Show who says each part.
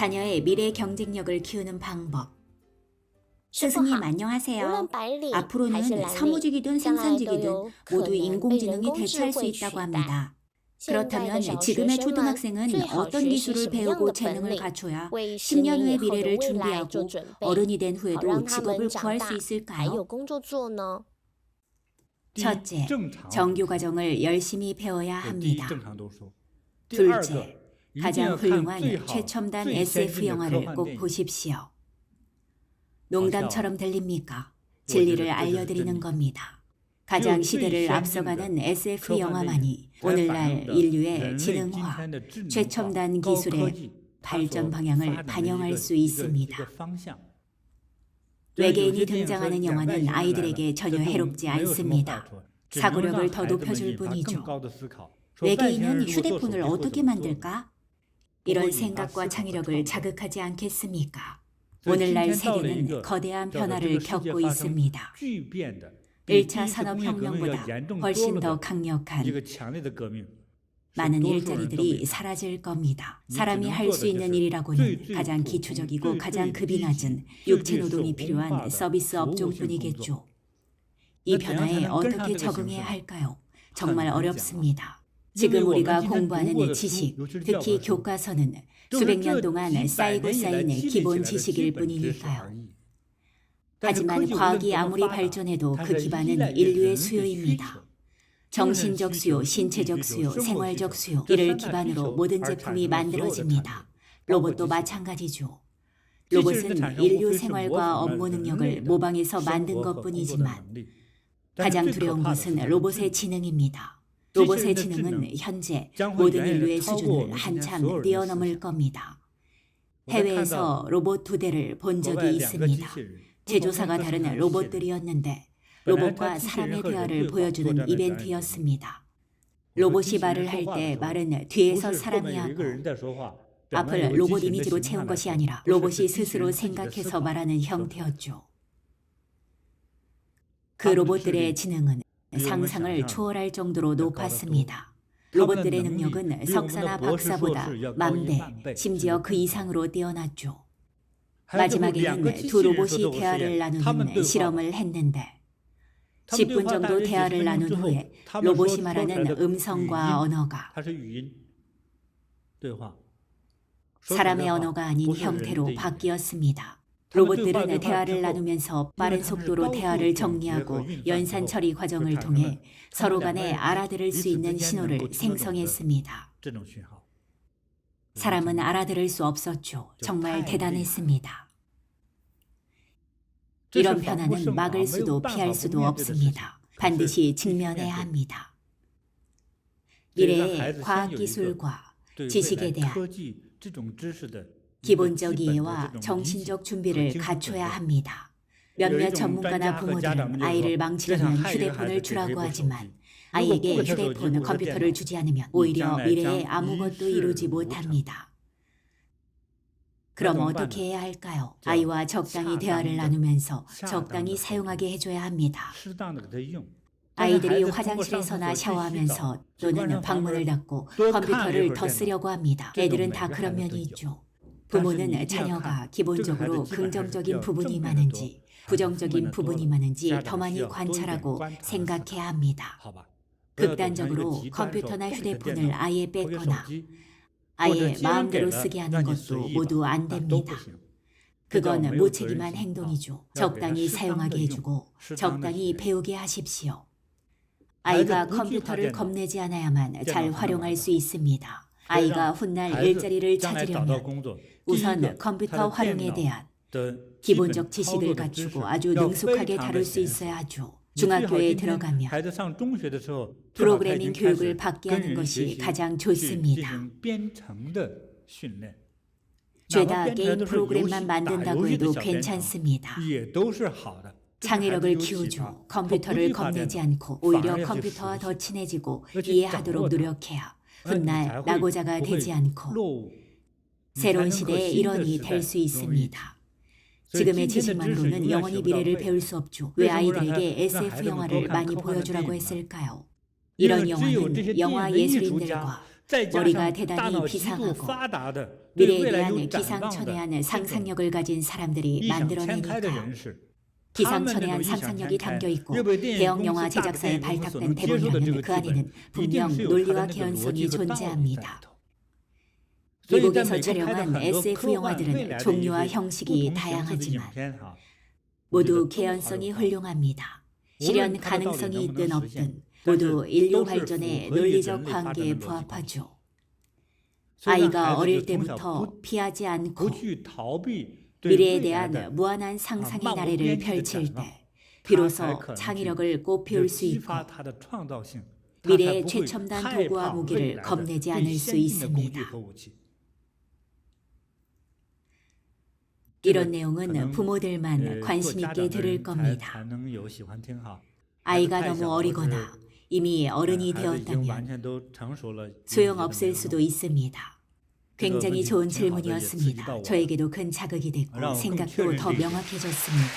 Speaker 1: 자녀의 미래 경쟁력을 키우는 방법. 스승님 안녕하세요. 앞으로는 사무직이든 생산직이든 모두 인공지능이 대체할 수 있다고 합니다. 그렇다면 지금의 초등학생은 어떤 기술을 배우고 재능을 갖춰야 10년 후의 미래를 준비하고 어른이 된 후에도 직업을 구할 수 있을까요? 첫째, 정규 과정을 열심히 배워야 합니다. 둘째, 가장 훌륭한 최첨단 SF 영화를 꼭 보십시오. 농담처럼 들립니까? 진리를 알려드리는 겁니다. 가장 시대를 앞서가는 SF 영화만이 오늘날 인류의 지능화, 최첨단 기술의 발전 방향을 반영할 수 있습니다. 외계인이 등장하는 영화는 아이들에게 전혀 해롭지 않습니다. 사고력을 더 높여줄 뿐이죠. 외계인은 휴대폰을 어떻게 만들까? 이런 생각과 창의력을 자극하지 않겠습니까? 오늘날 세계는 거대한 변화를 겪고 있습니다. 1차 산업혁명보다 훨씬 더 강력한 많은 일자리들이 사라질 겁니다. 사람이 할 수 있는 일이라고는 가장 기초적이고 가장 급이 낮은 육체 노동이 필요한 서비스 업종뿐이겠죠. 이 변화에 어떻게 적응해야 할까요? 정말 어렵습니다. 지금 우리가 공부하는 지식, 특히 교과서는 수백 년 동안 쌓이고 쌓인 기본 지식일 뿐이니까요. 하지만 과학이 아무리 발전해도 그 기반은 인류의 수요입니다. 정신적 수요, 신체적 수요, 생활적 수요, 이를 기반으로 모든 제품이 만들어집니다. 로봇도 마찬가지죠. 로봇은 인류 생활과 업무 능력을 모방해서 만든 것뿐이지만 가장 두려운 것은 로봇의 지능입니다. 로봇의 지능은 현재 모든 인류의 수준을 한참 뛰어넘을 겁니다. 해외에서 로봇 2대를 본 적이 있습니다. 제조사가 다른 로봇들이었는데 로봇과 사람의 대화를 보여주는 이벤트였습니다. 로봇이 말을 할 때 말은 뒤에서 사람이 하고 앞을 로봇 이미지로 채운 것이 아니라 로봇이 스스로 생각해서 말하는 형태였죠. 그 로봇들의 지능은 상상을 초월할 정도로 높았습니다. 로봇들의 능력은 석사나 박사보다 만배, 심지어 그 이상으로 뛰어났죠. 마지막에는 두 로봇이 대화를 나누는 실험을 했는데 10분 정도 대화를 나눈 후에 로봇이 말하는 음성과 언어가 사람의 언어가 아닌 형태로 바뀌었습니다. 로봇들은 대화를 나누면서 빠른 속도로 대화를 정리하고 연산 처리 과정을 통해 서로 간에 알아들을 수 있는 신호를 생성했습니다. 사람은 알아들을 수 없었죠. 정말 대단했습니다. 이런 변화는 막을 수도 피할 수도 없습니다. 반드시 직면해야 합니다. 미래의 과학기술과 지식에 대한 기본적 이해와 정신적 준비를 갖춰야 합니다. 몇몇 전문가나 부모들은 아이를 망치려면 휴대폰을 주라고 하지만 아이에게 휴대폰, 컴퓨터를 주지 않으면 오히려 미래에 아무것도 이루지 못합니다. 그럼 어떻게 해야 할까요? 아이와 적당히 대화를 나누면서 적당히 사용하게 해줘야 합니다. 아이들이 화장실에서나 샤워하면서 또는 방문을 닫고 컴퓨터를 더 쓰려고 합니다. 애들은 다 그런 면이 있죠. 부모는 자녀가 기본적으로 긍정적인 부분이 많은지 부정적인 부분이 많은지 더 많이 관찰하고 생각해야 합니다. 극단적으로 컴퓨터나 휴대폰을 아예 뺏거나 아예 마음대로 쓰게 하는 것도 모두 안 됩니다. 그건 무책임한 행동이죠. 적당히 사용하게 해주고 적당히 배우게 하십시오. 아이가 컴퓨터를 겁내지 않아야만 잘 활용할 수 있습니다. 아이가 훗날 일자리를 찾으려면 우선 컴퓨터 활용에 대한 기본적 지식을 갖추고 아주 능숙하게 다룰 수 있어야 하죠. 중학교에 들어가면 프로그래밍 교육을 받게 하는 것이 가장 좋습니다. 죄다 게임 프로그램만 만든다고 해도 괜찮습니다. 창의력을 키우죠. 컴퓨터를 겁내지 않고 오히려 컴퓨터와 더 친해지고 이해하도록 노력해야 훗날 낙오자가 되지 않고 새로운 시대의 일원이 될 수 있습니다. 지금의 지식만으로는 영원히 미래를 배울 수 없죠. 왜 아이들에게 SF 영화를 많이 보여주라고 했을까요? 이런 영화는 영화 예술인들과 머리가 대단히 비상하고 미래에 대한 기상천외한 상상력을 가진 사람들이 만들어내니까 기상천외한 상상력이 담겨있고 대형 영화 제작사에 발탁된 대본이라면 그 안에는 분명 논리와 개연성이 존재합니다. 미국에서 촬영한 SF 영화들은 종류와 형식이 다양하지만 모두 개연성이 훌륭합니다. 실현 가능성이 있든 없든 모두 인류 발전의 논리적 관계에 부합하죠. 아이가 어릴 때부터 피하지 않고 미래에 대한 무한한 상상의 나래를 펼칠 때 비로소 창의력을 꽃피울 수 있고 미래의 최첨단 도구와 무기를 겁내지 않을 수 있습니다. 이런 내용은 부모들만 관심 있게 들을 겁니다. 아이가 너무 어리거나 이미 어른이 되었다면 소용없을 수도 있습니다. 굉장히 좋은 질문이었습니다. 저에게도 큰 자극이 됐고 생각도 더 명확해졌습니다.